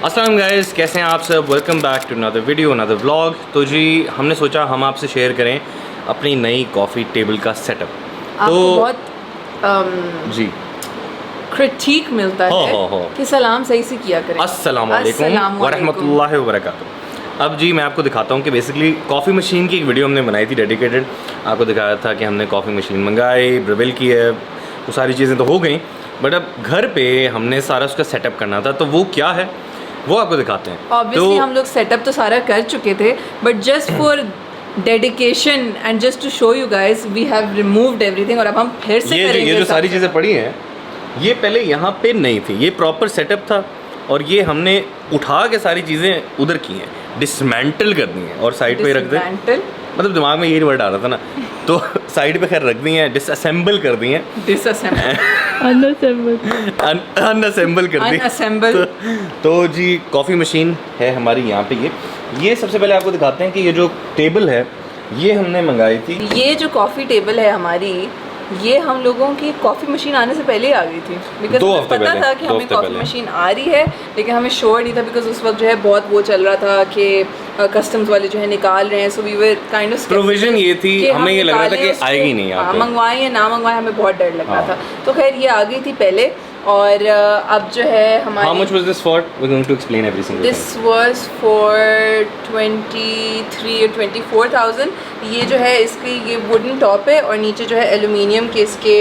अस्सलाम गाइस, कैसे हैं आप सब। Welcome back to another video, another vlog. तो जी हमने सोचा हम आपसे शेयर करें अपनी नई कॉफ़ी टेबल का सेटअप। आपको बहुत जी क्रिटिक मिलता है कि सलाम सही से किया करें। अस्सलाम वालेकुम व रहमतुल्लाहि व बरकातुहू। अब जी मैं आपको दिखाता हूँ कि बेसिकली कॉफ़ी मशीन की एक वीडियो हमने बनाई थी डेडिकेटेड। आपको दिखाया था कि हमने कॉफ़ी मशीन मंगाई, ब्रिविल की है, वो सारी चीज़ें तो हो गई, बट अब घर पे हमने सारा उसका सेटअप करना था। तो वो क्या है वो आपको दिखाते हैं। ऑब्वियसली हम लोग सेटअप तो सारा कर चुके थे, but just for dedication and just to show you guys we have removed everything. और अब हम फिर से करेंगे। ये जो सारी चीज़ें पड़ी हैं ये पहले यहाँ पे नहीं थी, ये प्रॉपर सेटअप था और ये हमने उठा के सारी चीज़ें उधर की हैं, डिसमेंटल कर दी हैं और साइड पे रख दें। मतलब दिमाग में यही वर्ड आ रहा था ना, तो साइड पे खैर रख दी हैं, डिसअसेंबल कर दी हैं, अनअसेंबल कर दी। तो जी कॉफ़ी मशीन है हमारी यहाँ पे। ये सबसे पहले आपको दिखाते हैं कि ये जो टेबल है ये हमने मंगाई थी। ये जो कॉफ़ी टेबल है हमारी, ये हम लोगों की कॉफ़ी मशीन आने से पहले आ गई थी। बिकॉज हमें पता था कि हमें कॉफ़ी मशीन आ रही है, लेकिन हमें श्योर नहीं था बिकॉज उस वक्त जो है बहुत वो चल रहा था कि कस्टम्स वाले जो है निकाल रहे हैं। So we were kind of provision ये थी, हमें ये लग रहा था कि आएगी नहीं, मंगवाएं या ना मंगवाएं, हमें बहुत डर लग रहा था। तो खैर ये आ गई थी पहले। और अब जो है हमारी How much was this for? We're going to explain every single thing. This was for 23 or 24,000। ये जो है इसकी ये वुडन टॉप है और नीचे जो है एल्युमिनियम के इसके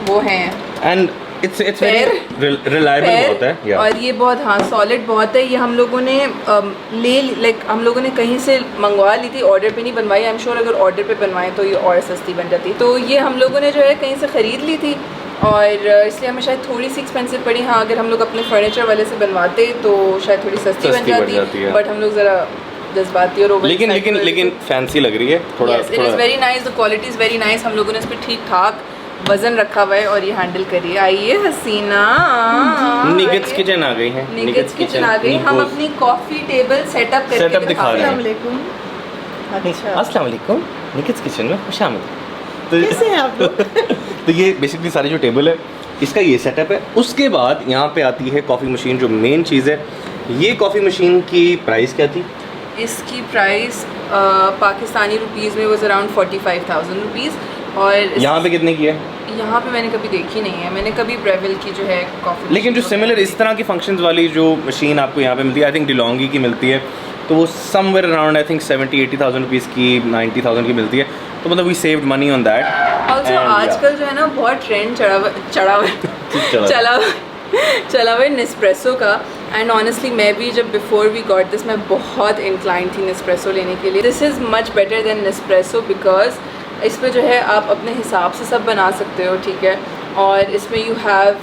वो हैं And it's very reliable बहुत है। Yeah. और ये बहुत हाँ सॉलिड बहुत है। ये हम लोगों ने हम लोगों ने कहीं से मंगवा ली थी, ऑर्डर पे नहीं बनवाई। आई एम श्योर अगर ऑर्डर पे बनवाएं तो ये और सस्ती बन जाती। तो ये हम लोगों ने जो है कहीं से ख़रीद ली थी और इसलिए हमें शायद थोड़ी सी एक्सपेंसिव पड़ी। हाँ अगर हम लोग अपने फर्नीचर वाले से बनवाते तो शायद थोड़ी सस्ती बन जाती है, बट हम लोग ज़रा जज्बाती और लेकिन फैंसी लग रही है थोड़ा। It is very nice, the quality is very nice. हम लोगों ने इस पर ठीक ठाक वजन रखा हुआ है और ये हैंडल करिए। आइए हसीना, निगेट्स किचन आ गई है। निगेट्स किचन आ गई। हम अपनी कॉफ़ी टेबल सेटअप करके दिखा रहे हैं। अस्सलाम वालेकुम, निगेट्स किचन में खुशामदीद। कैसे हैं आप लोग? तो ये बेसिकली सारी जो टेबल है इसका ये सेटअप है। उसके बाद यहाँ पे आती है कॉफ़ी मशीन, जो मेन चीज़ है। ये कॉफ़ी मशीन की प्राइस क्या थी? इसकी प्राइस पाकिस्तानी रुपीज़ में वॉज अराउंड 45,000 रुपीज़। और यहाँ पे कितने की है? यहाँ पे मैंने कभी देखी नहीं है, मैंने कभी ब्रेविल की जो है कॉफ़ी। लेकिन जो सिमिलर इस तरह की फंक्शंस वाली जो मशीन आपको यहाँ पे मिलती है, आई थिंक डिलोंगी की मिलती है, तो वो somewhere around I think 70-80,000 rupees की, 90,000 की मिलती है। तो मतलब we saved money on that. Also आजकल जो है ना बहुत ट्रेंड चला हुआ नेस्प्रेसो का। एंड ऑनेस्टली मैं भी जब बिफोर वी गॉट दिस मैं बहुत इंक्लाइन थी नेस्प्रेसो लेने के लिए। This is much better than Nespresso because इसमें जो है आप अपने हिसाब से सब बना सकते हो, ठीक है। और इसमें यू हैव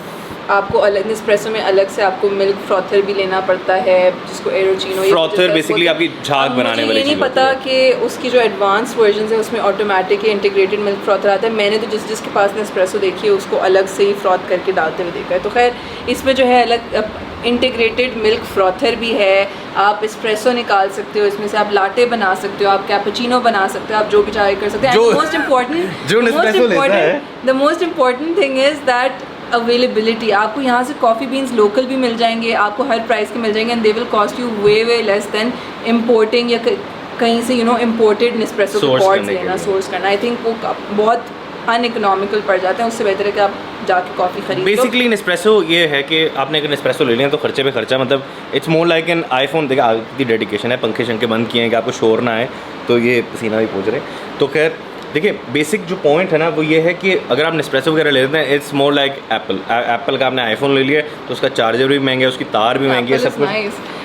आपको अलग नेस्प्रेसो में अलग से आपको मिल्क फ्रॉथर भी लेना पड़ता है, जिसको एरोचिनो। फ्रॉथर बेसिकली आपकी झाग बनाने वाली चीज़। नहीं पता कि उसकी जो एडवांस वर्जन है उसमें ऑटोमेटिक इंटीग्रेटेड मिल्क फ्रॉथर आता है। मैंने तो जिसके पास नेस्प्रेसो देखी है उसको अलग से ही फ्रॉथ करके डालते हुए देखा है। तो खैर इसमें जो है अलग इंटीग्रेटेड मिल्क फ्रॉथर भी है। आप एस्प्रेसो निकाल सकते हो, इसमें से आप लाटे बना सकते हो, आप कैपुचिनो बना सकते हो, आप जो भी चाहे कर सकते हो। The most important thing is that availability. आपको यहाँ से कॉफ़ी बीन्स लोकल भी मिल जाएंगे, आपको हर प्राइस के मिल जाएंगे and they will cost you way less than importing या कहीं से इम्पोर्टेड नेस्प्रेसो के पॉट्स लेना, सोर्स करना। आई थिंक वो बहुत अनइकोनॉमिकल पड़ जाते हैं। उससे बेहतर है कि आप जाके कॉफ़ी खरीदो। बेसिकली नेस्प्रेसो ये है कि आपने अगर नेस्प्रेसो ले लिया तो खर्चे पे खर्चा, मतलब it's more like an iPhone. देखिए आपकी डेडिकेशन है, पंखे शंखे बंद किए हैं कि आपको शोर ना आए, तो ये पसीना भी पूछ रहे। तो खैर देखिए बेसिक जो पॉइंट है ना वो ये है कि अगर आप नेस्प्रेसो वगैरह लेते हैं इट्स मोर लाइक एप्पल का आपने आईफोन ले लिया तो उसका चार्जर भी महंगा है, उसकी तार भी महंगी है, सब कुछ।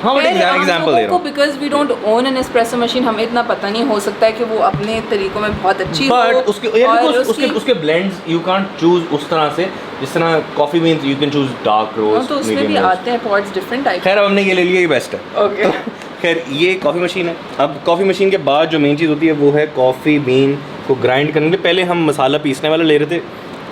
हाँ बट एग्जांपल दे रहा हूं because we don't own an espresso machine, हमें इतना पता नहीं। हो सकता है कि वो अपने तरीकों में बहुत अच्छी हो, बट उसके ब्लेंड्स यू कांट चूज उस तरह से जिस तरह coffee beans you can choose dark roast. तो उसमें भी आते हैं पॉट्स डिफरेंट टाइप। खैर अब हमने ये ले लिया, ये बेस्ट है। ओके खैर ये कॉफ़ी मशीन है। अब कॉफ़ी मशीन के बाद जो मेन चीज़ होती है वो है कॉफ़ी बीन को ग्राइंड करने के। पहले हम मसाला पीसने वाला ले रहे थे,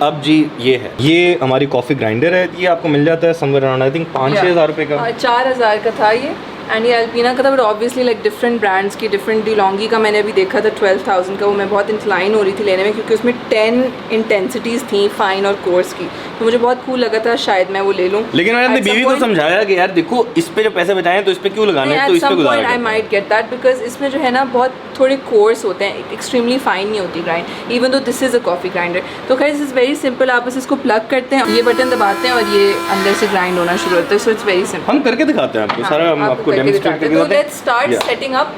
अब जी ये है, ये हमारी कॉफ़ी ग्राइंडर है। ये आपको मिल जाता है समवेयर अराउंड आई थिंक 5-6 हज़ार रुपये का। 4,000 का था ये। एंड ये अल्पीना का था, but obviously like different brands की डिफरेंट डिलोंगी का मैंने अभी देखा था 12,000 का, वो मैं बहुत इंक्लाइन हो रही थी लेने में क्योंकि उसमें 10 इंटेंसिटीज़ थी फाइन और कोर्स की, तो मुझे बहुत कूल लगा था, शायद मैं वो ले लूँ। लेकिन मैंने अपनी बीवी को समझाया कि यार देखो इस पे जो पैसे बचाए तो इस पे क्यों लगाने, तो इस पे गुजारा I might get that because इसमें जो है ना बहुत थोड़े कोर्स होते हैं, एक्सट्रीमली फाइन नहीं होती grind, even though this is a coffee grinder. तो खैर दिस इज़ वेरी सिंपल, आप बस इसको प्लग करते हैं, ये बटन दबाते हैं और ये अंदर से ग्राइंड होना शुरू होता है, सो इट्स वेरी सिंपल। हम करके दिखाते हैं आपको सारा, हम आपको डेमोंस्ट्रेट करके तो लेट्स स्टार्ट सेटिंग अप।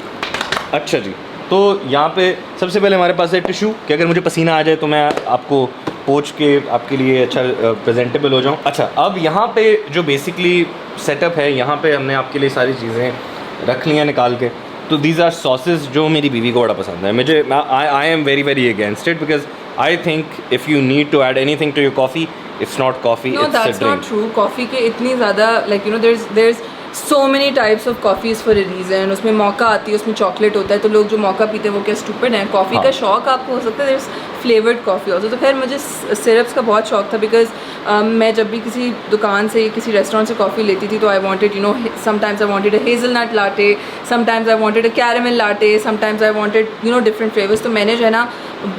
अच्छा जी, तो यहाँ पे सबसे पहले हमारे पास है टिश्यू कि अगर मुझे पसीना आ जाए तो मैं आपको पोंछ के आपके लिए अच्छा प्रेजेंटेबल हो जाऊँ। अच्छा, अब यहाँ पे जो बेसिकली सेटअप है, यहाँ पे हमने आपके लिए सारी चीज़ें रख ली हैं निकाल के। तो दीज आर सॉसेस जो मेरी बीवी को बड़ा पसंद है। मुझे I am very very against it because I think if you need to add anything to your coffee, it's not coffee, no that's not true. Coffee के इतनी ज़्यादा like you know there is so many types of coffees for a reason. उसमें मौका आती है, उसमें chocolate होता है, तो लोग जो मौका पीते हैं वो क्या स्टूपिड हैं। कॉफ़ी का शौक आपको हो सकता है, there is flavoured coffee also. तो खैर मुझे सिरप्स का बहुत शौक था बिकॉज मैं जब भी किसी दुकान से किसी रेस्टोरेंट से कॉफ़ी लेती थी तो I wanted you know sometimes I wanted a hazelnut latte, sometimes I wanted a caramel latte, sometimes I wanted you know different flavours. तो मैंने जो है ना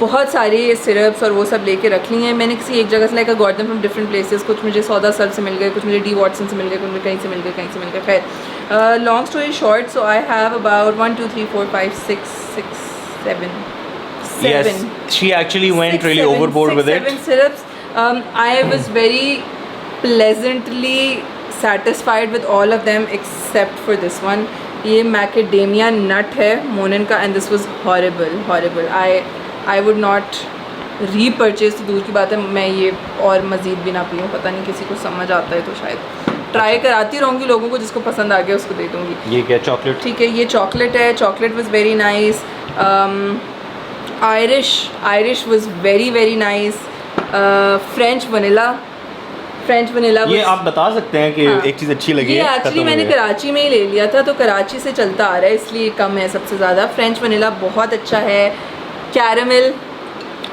बहुत सारे सिरप्स और वो सब लेके रख ली हैं मैंने किसी एक जगह से, like got them from different places. कुछ मुझे सौदा सर से मिल गए, कुछ मुझे डी वॉटसन से मिल गए, कुछ मुझे कहीं से मिल गए, कहीं से मिल गए। खैर long story short, so I have about 1 2 3 4 5 6 7 Yes, she actually went really overboard with it. 7 syrups. I was very pleasantly satisfied with all of them except for this one. ये macadamia nut है मोनन का, and this was horrible. I would not repurchase, तो दूर की बात है मैं ये और मज़ीद भी ना पीऊँ। पता नहीं किसी को समझ आता है तो शायद ट्राई कराती रहूँगी, लोगों को जिसको पसंद आ गया उसको दे दूँगी। ये क्या चॉकलेट? ठीक है, ये चॉकलेट है। Chocolate was very nice. Irish was very nice. French vanilla ये आप बता सकते हैं कि हाँ, एक चीज़ अच्छी लगी ये है। एक्चुअली मैंने कराची में ही ले लिया था, तो कराची से चलता आ रहा है इसलिए कम है सबसे ज़्यादा। फ्रेंच वनीला बहुत अच्छा है। Caramel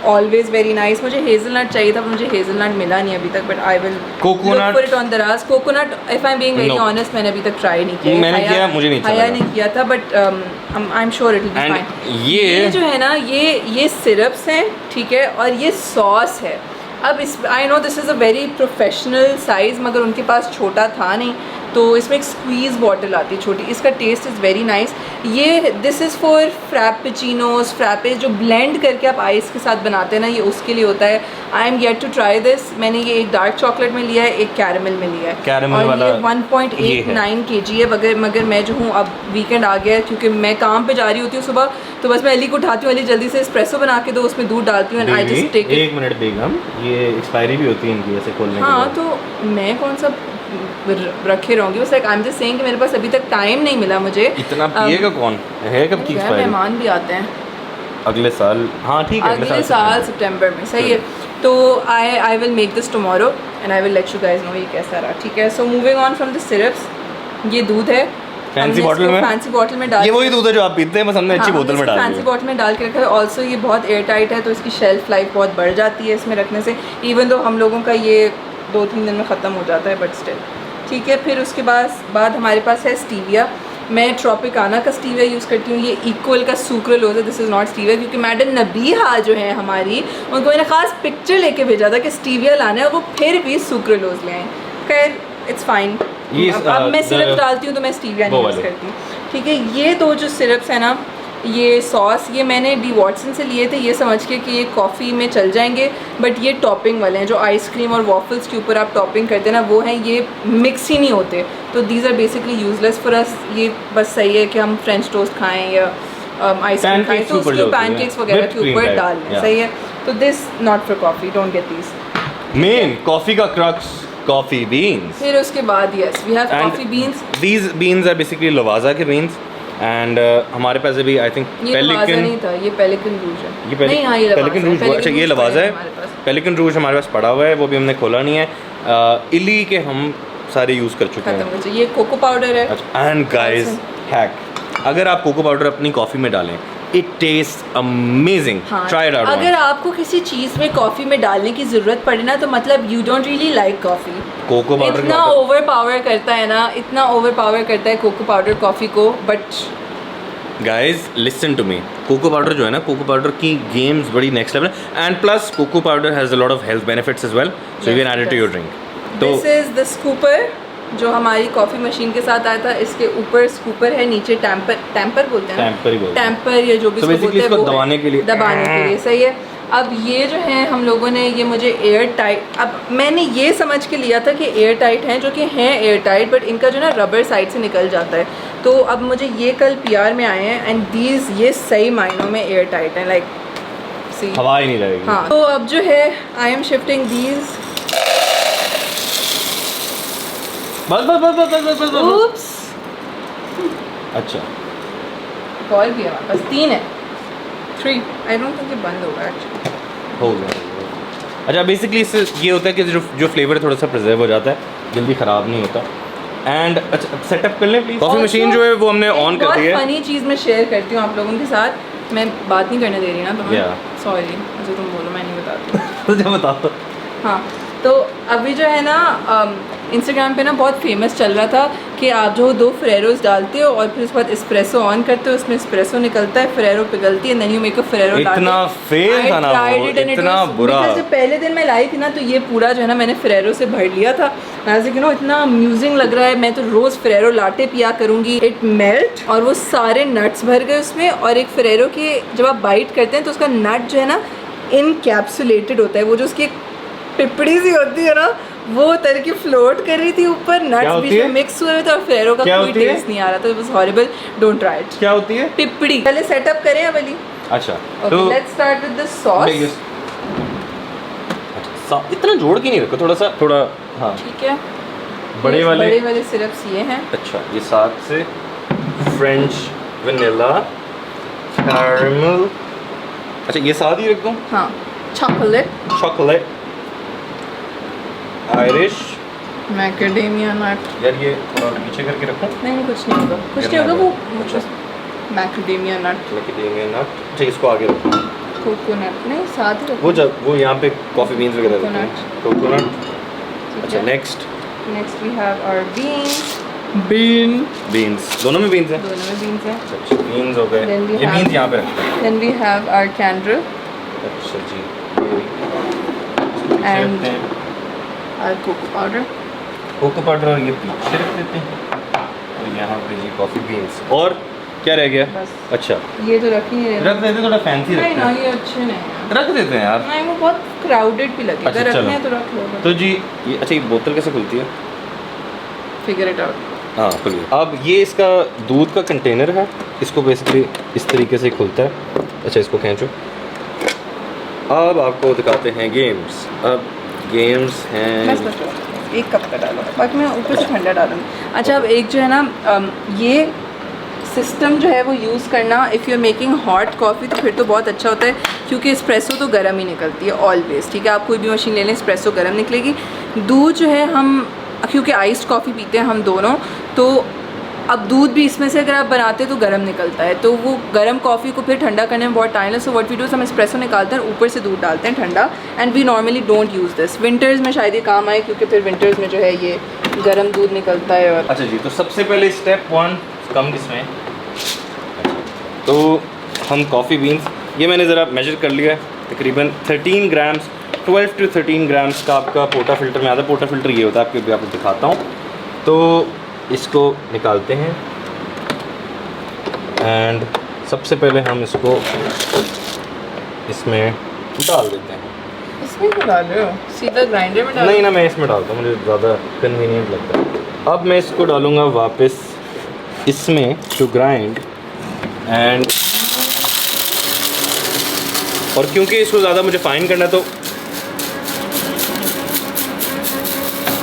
always very nice. मुझे हेज़लनट चाहिए था, मुझे हेज़लनट मिला नहीं अभी तक, but I will look for it on Daraz. Coconut if I am being very honest मैंने अभी तक ट्राई नहीं किया। मैंने किया, मुझे नहीं अच्छा नहीं किया था, but I am sure it will be fine. ये जो है ना ये सिरप्स हैं, ठीक है, और ये सॉस है। अब इस I know this is a very professional size, मगर उनके पास छोटा था नहीं, तो इसमें एक स्क्वीज़ बॉटल आती है छोटी। इसका टेस्ट इज़ वेरी नाइस। ये दिस इज़ फॉर फ्रैपेचिनोज, फ्रैपेज जो ब्लेंड करके आप आइस के साथ बनाते हैं ना, ये उसके लिए होता है। I am yet to try this. मैंने ये एक डार्क चॉकलेट में लिया है, एक कैरेमल में लिया है, कैरेमल वाला 1.89 kg है। मगर मैं जो हूँ अब वीकेंड आ गया है, क्योंकि मैं काम पे जा रही होती हूँ सुबह, तो बस मैं अली को उठाती हूँ, अली जल्दी से एस्प्रेसो बना के दो, उसमें दूध डालती हूँ, आई जस्ट टेक इट। एक मिनट बेगम, ये एक्सपायरी भी होती है इनकी ऐसे खोलने के बाद। हाँ, तो मैं कौन सा रखे रहूँगी, बस like I am just saying कि मेरे पास अभी तक टाइम नहीं मिला मुझे। इतना पिएगा कौन है? कब की एक्सपायरी? मेहमान भी आते हैं अगले साल। हाँ ठीक है, अगले साल सितंबर में। सही है, तो I will make this tomorrow and I will let you guys know ये कैसा रहा। ठीक है, so moving on from the syrups, ये दूध है फैंसी बॉटल में डाल, ये वही दूध है जो आप पीते हैं, बस हमने अच्छी बोतल में डाल दिया। फैंसी बॉटल में डाल के रखा है। ऑल्सो ये बहुत एयर टाइट है, तो इसकी शेल्फ लाइफ बहुत बढ़ जाती है इसमें रखने से, इवन दो हम लोगों का ये 2-3 दिन में ख़त्म हो जाता है, बट स्टिल ठीक है। फिर उसके बाद हमारे पास है स्टीविया। मैं ट्रॉपिकाना का स्टीविया यूज़ करती हूँ। ये इक्वल का सुक्रोलोज है, दिस इज़ नॉट स्टीविया, क्योंकि मैडम नबीहा जो है हमारी, उनको मैंने ख़ास पिक्चर लेके भेजा था कि स्टीविया लाना है, वो फिर भी सुक्रोलोज ले आए। खैर इट्स फाइन। अब मैं सिरप डालती हूँ तो मैं स्टीविया नहीं यूज़ करती। ठीक है, ये दो जो सिरप्स हैं ना, ये सॉस ये मैंने डी वॉटसन से लिए थे, ये समझ के कि ये कॉफ़ी में चल जाएंगे, बट ये टॉपिंग वाले हैं जो आइसक्रीम और वॉफल्स के ऊपर आप टॉपिंग करते हैं ना, वो हैं, ये मिक्स ही नहीं होते, तो these are basically useless for us. ये बस सही है कि हम फ्रेंच टोस्ट खाएं या आइसक्रीम खाएं तो उसके पैनकेक्स वगैरह के ऊपर डाल लें। सही है, तो this not for coffee, don't get these. Main coffee का क्रक्स कॉफ़ी बीन्स। फिर उसके बाद yes we have coffee beans. These beans are basically Lavazza के बीन्स एंड हमारे पास अभी आई थिंक पेलिकन नहीं था, ये पेलिकन रूज है। ये नहीं, हाँ ये पेलिकन रूज। अच्छा, ये लवाजा है, पेलिकन रूज हमारे पास पड़ा हुआ है, वो भी हमने खोला नहीं है। इली के हम सारे यूज़ कर चुके हैं। ये कोको पाउडर है। एंड गाइस हैक, अगर आप कोको पाउडर अपनी कॉफ़ी में डालें it taste amazing, try it out. अगर आपको किसी चीज़ में कॉफ़ी में डालने की ज़रूरत पड़े ना, तो मतलब you don't really like coffee. Cocoa powder इतना ओवर पावर करता है ना, इतना ओवर पावर करता है कोको पाउडर कॉफ़ी को। But guys listen to me, cocoa powder जो है ना, कोको पाउडर की गेम्स बड़ी नेक्स्ट लेवल है, and plus cocoa powder has a lot of health benefits as well, so you can add it to your drink. तो this is the scooper जो हमारी coffee machine के साथ आया था। इसके ऊपर स्कूपर है, नीचे टैम्पर बोलते हैं, टैम्पर ही बोलते हैं, टैम्पर या जो भी तो बेसिकली इसको दबाने के लिए, सही है। अब ये जो है हम लोगों ने ये मुझे एयर टाइट, अब मैंने ये समझ के लिया था कि एयर टाइट हैं, जो कि हैं एयर टाइट, बट इनका जो ना रबर साइड से निकल जाता है। तो अब मुझे ये कल पीआर में आए हैं एंड दीज ये सही मायनों में एयर टाइट हैं, लाइक सी हवा ही नहीं रहेगी। हाँ, तो अब जो है आई एम शिफ्टिंग दीज। बस। oops, अच्छा, और भी है हमारे पास, 3 है, 3। आई डोंट थिंक ये बंद होगा एक्चुअली। हो गया। अच्छा, बेसिकली इससे ये होता है कि जो फ्लेवर थोड़ा सा प्रिजर्व हो जाता है, जल्दी ख़राब नहीं होता। एंड अच्छा, सेटअप कर लें प्लीज। कॉफ़ी मशीन जो है वो हमने ऑन कर दी है। फनी चीज़ मैं शेयर करती हूँ आप लोगों के साथ, मैं बात नहीं करने दे रही ना तुम्हें, सॉरी। अच्छा तुम बोलो, मैं नहीं बताती। तो बता दो। हाँ, तो अभी जो है ना इंस्टाग्राम पे ना बहुत फेमस चल रहा था कि आप जो 2 फेरेरोस डालते हो और फिर उसके बाद एस्प्रेसो ऑन करते हो, उसमें एस्प्रेसो निकलता है, फेरेरो पिघलती है, then you make a Ferrero. इतना फेल था ना वो, इतना बुरा। जो पहले दिन मैं लाई थी ना, तो ये पूरा जो है ना मैंने फेरेरो से भर लिया था। ऐसे कि नो इतना अम्यूजिंग लग रहा है, मैं तो रोज़ फेरेरो लाटे पिया करूँगी। इट मेल्ट और वो सारे नट्स भर गए उसमें, और एक फेरेरो की जब आप बाइट करते हैं तो उसका नट जो है ना इनकैप्सुलेटेड होता है, वो जो उसकी पिपड़ी सी होती है ना, वो तरह की फ्लोट कर रही थी ऊपर, नट्स बीच में मिक्स हुए थे और फेरो का कोई टेस्ट नहीं आ रहा था। It was horrible, don't try it. क्या होती है? पिपड़ी। पहले सेटअप करें अब अली। अच्छा, तो let's start with the sauce. इतना जोड़ के नहीं रखो, थोड़ा सा, थोड़ा, हाँ ठीक है। बड़े वाले सिरप्स ये हैं। अच्छा, ये साथ से फ्रेंच वनीला कैरेमल, अच्छा ये साथ ही रख दूँ? हाँ, चॉकलेट आयरिश मैकेडेमिया नट। यार ये थोड़ा पीछे करके रखूं? नहीं कुछ नहीं होगा, कुछ नहीं होगा। वो मैकेडेमिया नट, अच्छा इसको आगे रखो। कोकोनट नहीं, साथ ही रखो। वो जब वो यहाँ पे कॉफ़ी बीन्स वगैरह रखते हैं, कोकोनट। अच्छा, next we have our beans, दोनों में बीन्स हैं? दोनों में बीन्स हैं। अच्छा, बीन्स हो गए, ये बीन्स यहाँ पे रखते हैं। Then we have our candle. अच्छा जी, एंड आवर कोको पाउडर, और ये पीछे रख देते हैं, और यहाँ पे जी कॉफ़ी बीन्स। और क्या रह गया? बस। अच्छा, ये तो रख ही नहीं रख देते, थोड़ा फैंसी रखते नहीं ना, हैं। ये अच्छे नहीं हैं। रख देते हैं यार, नहीं वो बहुत क्राउडेड भी लगेगा। अच्छा, रखने चलो। हैं तो रख लो। तो जी ये, अच्छा ये बोतल कैसे खुलती है? Figure it out. हाँ खुलिए। अब ये इसका दूध का कंटेनर है, इसको बेसिकली इस तरीके से खुलता है। अच्छा, इसको खींचो। अब आपको दिखाते हैं गेम्स। अब गेम्स हैं, एक कप का डालो, बाकी मैं ऊपर से ठंडा डालूँगी। अच्छा, अब एक जो है ना ये सिस्टम जो है वो यूज़ करना, if you are making hot coffee तो फिर तो बहुत अच्छा होता है, क्योंकि एस्प्रेसो तो गर्म ही निकलती है ऑलवेज। ठीक है, आप कोई भी मशीन ले लें, एस्प्रेसो गर्म निकलेगी। दूध जो है हम, क्योंकि आइस्ड कॉफ़ी पीते हैं हम दोनों, तो अब दूध भी इसमें से अगर आप बनाते हैं तो गर्म निकलता है, तो वो गर्म कॉफ़ी को फिर ठंडा करने में बहुत टाइम लगता है। सो व्हाट वी डू, हम एस्प्रेसो निकालते हैं, ऊपर से दूध डालते हैं ठंडा, and we normally don't use this. Winters में शायद ये काम आए, क्योंकि फिर विंटर्स में जो है ये गर्म दूध निकलता है। और अच्छा जी, तो सबसे पहले स्टेप 1 कम किसमें, तो हम कॉफ़ी बीन्स, ये मैंने ज़रा मेजर कर लिया है, तकरीबन 13 ग्राम्स, 12 to 13 ग्राम्स का आपका पोटा फिल्टर में आता है। पोटा फिल्टर ये होता है, आपको दिखाता हूँ। तो इसको निकालते हैं, एंड सबसे पहले हम इसको इसमें डाल देते हैं। इसमें क्यों डाल रहे हो? सीधा ग्राइंडर में डाल? नहीं ना, मैं इसमें डालता हूँ, मुझे ज़्यादा कन्वीनियंट लगता है। अब मैं इसको डालूँगा वापस इसमें टू ग्राइंड, एंड और क्योंकि इसको ज़्यादा मुझे फाइन करना है तो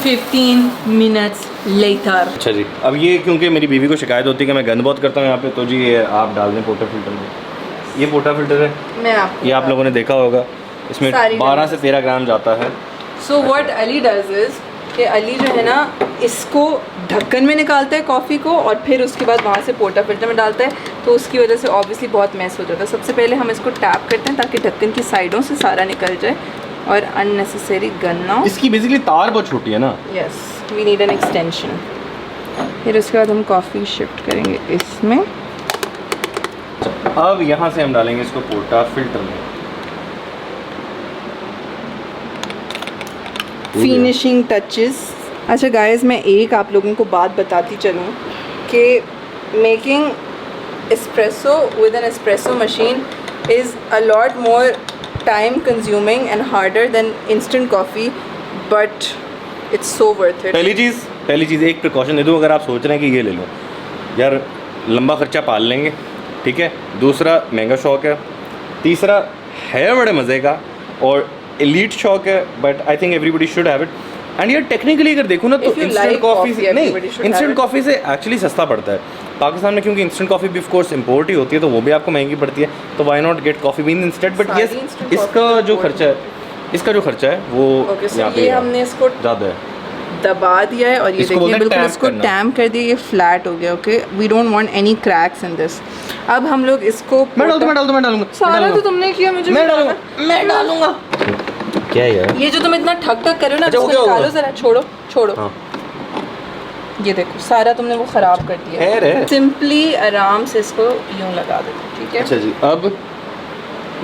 15 minutes later। अच्छा जी, अब ये क्योंकि मेरी बीवी को शिकायत होती है कि मैं गंद बहुत करता हूँ यहाँ पे, तो जी ये आप डाल दें पोटा फिल्टर में। ये पोटा फिल्टर है, मैं आपको ये आप लोगों ने देखा होगा, इसमें 12 से 13 ग्राम जाता है। So what Ali does is कि अली जो है ना इसको ढक्कन में निकालता है कॉफ़ी को और फिर उसके बाद वहाँ से पोर्टा फिल्टर में डालता है, तो उसकी वजह से ऑब्वियसली बहुत मैस हो जाता है। सबसे पहले हम इसको टैप करते हैं ताकि ढक्कन की साइडों से सारा निकल जाए और अननेसेसरी गन ना हो। इसकी बेसिकली तार बहुत छोटी है ना। Yes, we need an extension. फिर उसके बाद हम कॉफ़ी शिफ्ट करेंगे इसमें। अब यहाँ से हम डालेंगे इसको पोर्टा फिल्टर में। Finishing touches. अच्छा गाइस, मैं एक आप लोगों को बात बताती चलूँ कि making espresso with N espresso machine is a lot more time consuming and harder than instant coffee, but it's so worth it. पहली चीज़ एक प्रिकॉशन दे दूँ, अगर आप सोच रहे हैं कि ये ले लो यार, लंबा खर्चा पाल लेंगे, ठीक है। दूसरा महंगा शौक है। तीसरा है बड़े मज़े का और एलीट शौक है, but I think everybody should have it. And यार टेक्निकली अगर देखो ना तो इंस्टेंट कॉफ़ी से नहीं, इंस्टेंट कॉफ़ी से एक्चुअली सस्ता पड़ता है पाकिस्तान में, क्योंकि इंस्टेंट कॉफ़ी भी ऑफ कोर्स इम्पोर्ट ही होती है, तो वो भी आपको महंगी पड़ती है। तो why not get coffee bean instead. But yes, इसका जो खर्चा है वो यहाँ पे हमने इसको ज़्यादा है, दबा दिया है और ये देखिए बिल्कुल इसको टैम्प कर दिया, ये फ्लैट हो गया। Okay, we don't want any cracks in this. अब हम लोग इसको मैं डालूंगा सारा तो तुमने किया, मुझे मैं डालूंगा। क्या यार, ये जो तुम इतना ठक ठक कर रहे हो ना, अच्छा, इसको निकालो जरा, छोड़ो। हाँ। ये देखो सारा तुमने वो खराब कर दिया है। सिंपली आराम से इसको यूं लगा दो, ठीक है। अच्छा जी, अब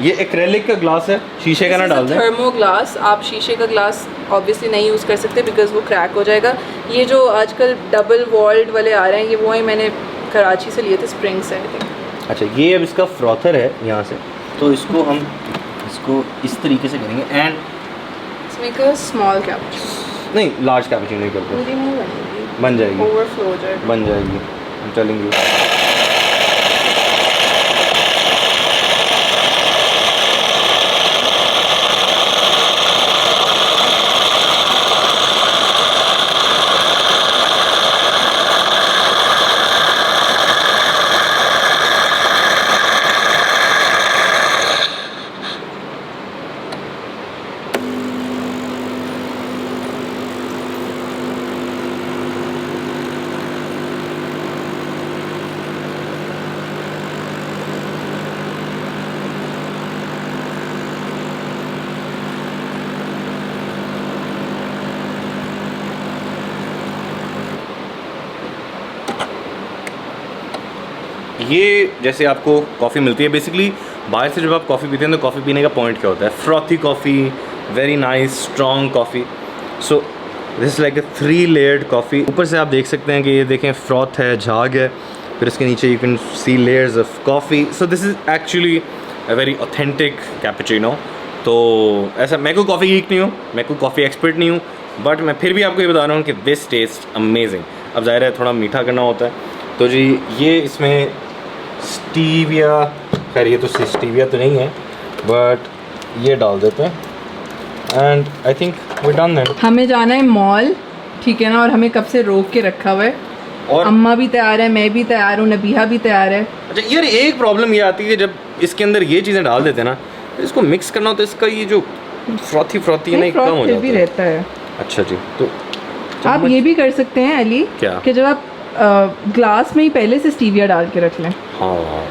ये एक्रेलिक का ग्लास है, शीशे का ना डाल दें। थर्मो ग्लास, आप शीशे का ग्लास ऑब्वियसली नहीं यूज़ कर सकते बिकॉज वो क्रैक हो जाएगा। ये जो आजकल डबल वॉल्ड वाले आ रहे हैं, ये वो ही मैंने कराची से लिए थे, स्प्रिंग से आई थिंक। अच्छा, ये अब इसका फ्रॉथर है यहाँ से, तो इसको हम इसको इस तरीके से करेंगे एंड इसमें एक स्मॉल कैपुचिनो, नहीं लार्ज कैपुचिनो नहीं करते, पूरी नहीं बनेगी, बन जाएगी, ओवरफ्लो हो जाएगा, बन जाएगी, हम चलेंगे। ये जैसे आपको कॉफ़ी मिलती है बेसिकली बाहर से, जब आप कॉफ़ी पीते हैं तो कॉफ़ी पीने का पॉइंट क्या होता है? Frothy coffee, very nice strong coffee. So this is like a 3 layered coffee. ऊपर से आप देख सकते हैं कि ये देखें फ्रॉथ है, झाग है, फिर इसके नीचे you can see layers of coffee. So this is actually a very authentic cappuccino. तो ऐसा, मैं कोई कॉफ़ी गीक नहीं हूँ, मैं कोई कॉफ़ी एक्सपर्ट नहीं हूँ, बट मैं फिर भी आपको ये बता रहा हूँ कि दिस टेस्ट अमेजिंग। अब ज़ाहिर है थोड़ा मीठा करना होता है, तो जी ये इसमें स्टीविया, खैर ये तो स्टीविया तो नहीं है, बट ये डाल देते हैं and I think we done that. हमें जाना है मॉल, ठीक है ना, और हमें कब से रोक के रखा हुआ है, और अम्मा भी तैयार है, मैं भी तैयार हूँ, नबीहा भी तैयार है। अच्छा यार, एक प्रॉब्लम ये आती है कि जब इसके अंदर ये चीज़ें डाल देते हैं ना, तो इसको मिक्स करना होता है, इसका ये जो फ्रॉथी है ना, कम हो जाता भी रहता है। अच्छा जी, तो आप ये भी कर सकते हैं अली, क्या कि जब आप ग्लास में ही पहले से स्टीविया डाल के रख लें। हाँ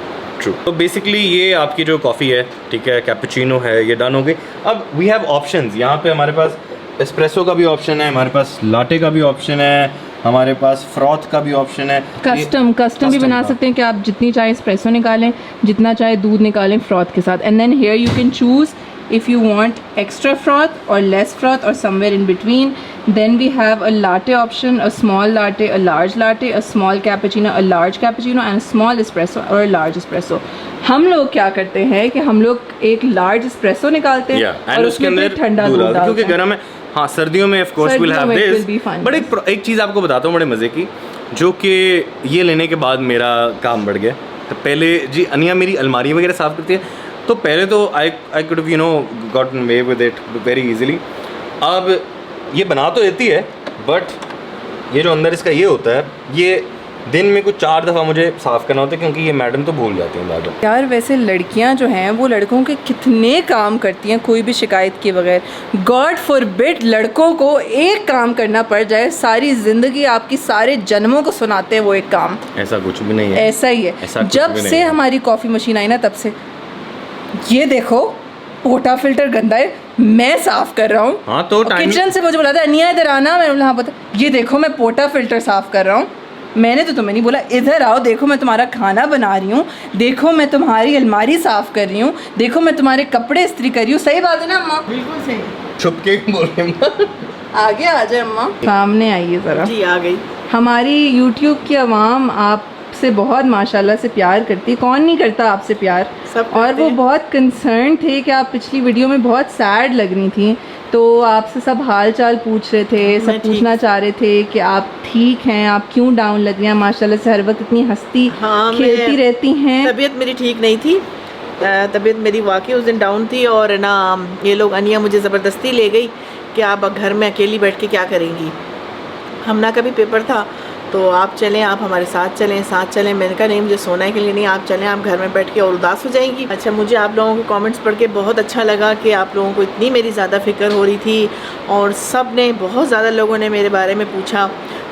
ट्रू। तो बेसिकली ये आपकी जो कॉफ़ी है, ठीक है, कैपुचिनो है, ये डन हो गई। अब वी हैव ऑप्शंस, यहाँ पे हमारे पास एस्प्रेसो का भी ऑप्शन है, हमारे पास लाटे का भी ऑप्शन है, हमारे पास फ्रॉथ का भी ऑप्शन है, कस्टम भी बना सकते हैं कि आप जितनी चाहे एस्प्रेसो निकालें, जितना चाहे दूध निकालें फ्रॉथ के साथ, and then here you can choose if you want extra froth or less froth or somewhere in between. Then we have a latte option, a small latte, a large latte, a small cappuccino, a large cappuccino and a small espresso or a large espresso. हम लोग क्या करते हैं कि हम लोग एक large espresso निकालते हैं और उसके अंदर ठंडा दूध डालते हैं, क्योंकि गर्म है। हाँ, सर्दियों में of course will have this, but एक चीज़ आपको बताता हूँ बड़े मज़े की, जो कि ये लेने के बाद मेरा काम बढ़ गया। तो पहले जी अनिया मेरी अलमारी वगैरह साफ़ करती है, तो पहले तो I could you know gotten way with it very easily. अब ये बना तो देती है, बट ये जो अंदर इसका ये होता है, ये दिन में कुछ 4 दफ़ा मुझे साफ़ करना होता है, क्योंकि ये मैडम तो भूल जाती हैं बार-बार। यार वैसे लड़कियां जो हैं वो लड़कों के कितने काम करती हैं कोई भी शिकायत के बगैर। गॉड फॉरबिड लड़कों को एक काम करना पड़ जाए, सारी ज़िंदगी आपकी सारे जन्मों को सुनाते हैं वो एक काम। ऐसा कुछ भी नहीं है, ऐसा ही है। ऐसा कुछ जब भी नहीं से है। हमारी कॉफ़ी मशीन आई ना तब से, ये देखो पोटा फिल्टर गंदा है, मैं साफ़ कर रहा हूँ। हाँ तो टाइम किचन से मुझे बुलाता है अनिया इधर आना, मैंने बोला हाँ पता, ये देखो मैं पोटा फिल्टर साफ़ कर रहा हूँ। मैंने तो तुम्हें नहीं बोला इधर आओ, देखो मैं तुम्हारा खाना बना रही हूँ, देखो मैं तुम्हारी अलमारी साफ़ कर रही हूँ, देखो मैं तुम्हारे कपड़े इस्त्री कर रही हूँ। सही बात है ना अम्मा? बिल्कुल सही। छुप के बोल रही हूँ। आगे आ जाए अम्मा, सामने आइए ज़रा। जी आ गई। हमारी यूट्यूब की आवाम आपसे बहुत माशाल्लाह से प्यार करती है, कौन नहीं करता आपसे प्यार। सब और करते वो हैं। बहुत कंसर्न थे कि आप पिछली वीडियो में बहुत सैड लग रही थी, तो आपसे सब हाल चाल पूछ रहे थे, मैं सब ठीक- पूछना चाह रहे थे कि आप ठीक हैं, आप क्यों डाउन लग रही हैं, माशाल्लाह से हर वक्त इतनी हंसती हाँ, खेलती मैं- रहती हैं। तबीयत मेरी ठीक नहीं थी, तबीयत मेरी वाकई उस दिन डाउन थी। और ना ये लोग अनिया मुझे ज़बरदस्ती ले गई कि आप घर में अकेली बैठ के क्या करेंगी, हम ना कभी पेपर था तो आप चलें, आप हमारे साथ चलें। मैंने कहा नहीं मुझे सोना है के लिए नहीं, आप चलें, आप घर में बैठ के और उदास हो जाएंगी। अच्छा, मुझे आप लोगों के कमेंट्स पढ़ के बहुत अच्छा लगा कि आप लोगों को इतनी मेरी ज़्यादा फ़िक्र हो रही थी, और सब ने बहुत ज़्यादा लोगों ने मेरे बारे में पूछा,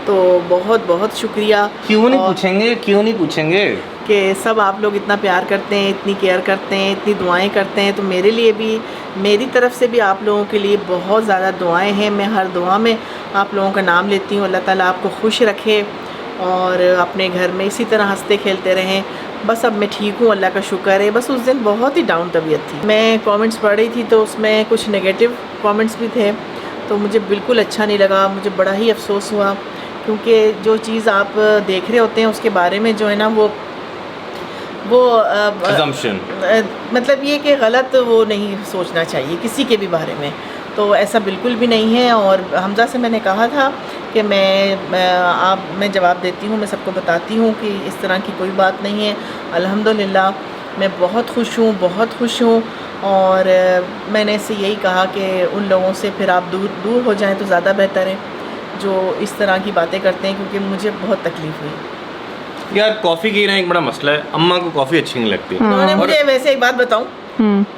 तो बहुत बहुत शुक्रिया। क्यों नहीं और पूछेंगे, क्यों नहीं पूछेंगे। कि सब आप लोग इतना प्यार करते हैं, इतनी केयर करते हैं, इतनी दुआएं करते हैं, तो मेरे लिए भी, मेरी तरफ से भी आप लोगों के लिए बहुत ज़्यादा दुआएं हैं। मैं हर दुआ में आप लोगों का नाम लेती हूँ। अल्लाह ताला आपको खुश रखे और अपने घर में इसी तरह हंसते खेलते रहें। बस अब मैं ठीक हूँ, अल्लाह का शुक्र है। बस उस दिन बहुत ही डाउन तबीयत थी। मैं कमेंट्स पढ़ रही थी तो उसमें कुछ नेगेटिव कमेंट्स भी थे, तो मुझे बिल्कुल अच्छा नहीं लगा, मुझे बड़ा ही अफसोस हुआ, क्योंकि जो चीज़ आप देख रहे होते हैं उसके बारे में जो है ना वो assumption। मतलब ये कि गलत वो नहीं सोचना चाहिए किसी के भी बारे में, तो ऐसा बिल्कुल भी नहीं है। और हमजा से मैंने कहा था कि मैं जवाब देती हूँ, मैं सबको बताती हूँ कि इस तरह की कोई बात नहीं है। अल्हम्दुलिल्लाह मैं बहुत खुश हूँ। और मैंने इससे यही कहा कि उन लोगों से फिर आप दूर हो जाएं तो ज़्यादा बेहतर है जो इस तरह की बातें करते हैं, क्योंकि मुझे बहुत तकलीफ़ हुई। यार कॉफ़ी की ना एक बड़ा मसला है, अम्मा को कॉफ़ी अच्छी नहीं लगती। उन्होंने और- मुझे वैसे एक बात बताऊं,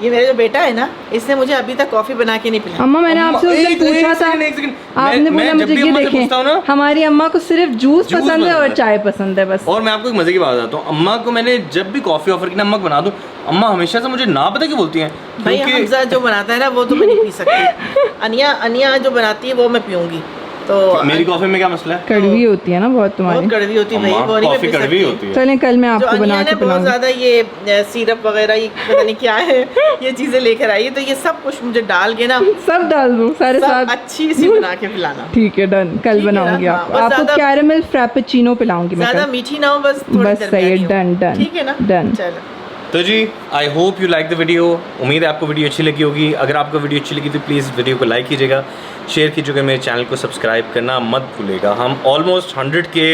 ये मेरा जो बेटा है ना, इसने मुझे अभी तक कॉफ़ी बना के नहीं पिलाई। अम्मा मैंने अम्मा, आपसे उस दिन एक पूछा था, सेकंड, एक सेकंड। आपने मैं बोला जब मुझे भी ये अम्मा से पूछता हूँ ना, देखें, हमारी अम्मा को सिर्फ जूस जूस पसंद है पसंद और है। चाय पसंद है बस। और मैं आपको एक मजे की बात बताता हूँ, अम्मा को मैंने जब भी कॉफ़ी ऑफर की ना अम्मा को बना दूँ, अम्मा हमेशा से मुझे ना पता क्यों बोलती हैं, भाई क्योंकि हमजा जो बनाता है ना वो तो मैं नहीं पी सकती। अनिया जो बनाती है वो मैं पीऊँगी। तो मेरी कॉफ़ी में क्या मसला है। कड़वी होती है ना बहुत तुम्हारी। बहुत कड़वी होती है भाई, अम्मा, वो नहीं मैं कॉफ़ी पी कड़वी सकती। होती है। चलें कल मैं जो आपको बना अनिया के ने बहुत पिलाऊंगी। ज़्यादा ये सिरप वगैरह ये पता नहीं क्या है ये चीज़ें लेकर आई है, तो ये सब कुछ मुझे डाल के ना सब डाल दूँ सारे सब साथ। अच्छी सी बना के पिलाना। ठीक है डन, कल ठीक है ना? बनाऊंगी हाँ, आपको। बस आपको ज़्यादा- कैरेमल फ्रैपेचिनो पिलाऊंगी मैं ज़्यादा कल। मीठी ना हो, बस थोड़ी बस सही है, दरमियानी हो। डन, ठीक है ना, डन। चलो। तो जी I hope you like the video. उम्मीद है आपको वीडियो अच्छी लगी होगी। अगर आपको वीडियो अच्छी लगी तो प्लीज़ वीडियो को लाइक कीजिएगा, शेयर कीजिएगा, मेरे चैनल को सब्सक्राइब करना मत भूलिएगा। हम ऑलमोस्ट 100 के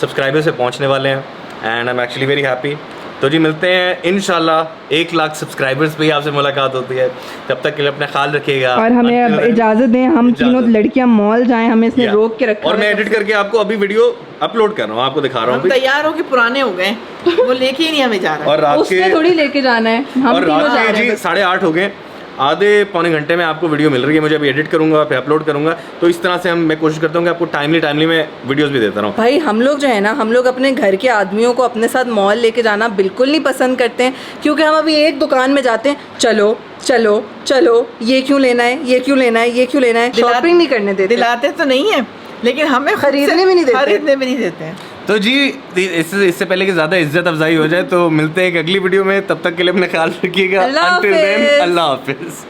सब्सक्राइबर से पहुंचने वाले हैं and I am actually very happy. तो जी मिलते हैं इंशाल्लाह 1 लाख सब्सक्राइबर्स पे ही आपसे मुलाकात होती है। तब तक के लिए अपना ख्याल रखिएगा और हमें अब इजाज़त दें, हम तीनों इजाज़त। लड़कियां मॉल जाएं, हमें इसने रोक के रखा और हुआ मैं है। एडिट करके आपको अभी वीडियो अपलोड कर रहा हूँ, आपको दिखा रहा हूँ हम अभी। तैयार हो के पुराने हो गए, वो लेके ही नहीं हमें जा रहा। और रात उसने के थोड़ी लेके जाना है, हम और तीनों जा रात के रहे जी हैं। 8:30 हो गए, आधे पौने घंटे में आपको वीडियो मिल रही है। मुझे अभी एडिट करूंगा फिर अपलोड करूंगा, तो इस तरह से मैं कोशिश करता हूँ कि आपको टाइमली मैं वीडियोस भी देता रहूँ। भाई हम लोग जो है ना, हम लोग अपने घर के आदमियों को अपने साथ मॉल लेके जाना बिल्कुल नहीं पसंद करते हैं, क्योंकि हम अभी एक दुकान में जाते हैं, चलो चलो चलो, ये क्यों लेना है, ये क्यों लेना है, ये क्यों लेना है, शॉपिंग नहीं करने देते। दिलाते तो नहीं है, लेकिन हमें खुद से खरीदने भी नहीं देते। खरीदने भी नहीं देते हैं। तो जी इससे पहले कि ज़्यादा इज्जत अफजाई हो जाए, तो मिलते हैं एक अगली वीडियो में। तब तक के लिए अपना ख्याल रखिएगा। अल्लाह Until then, हाफिज़। अल्लाह हाफिज़।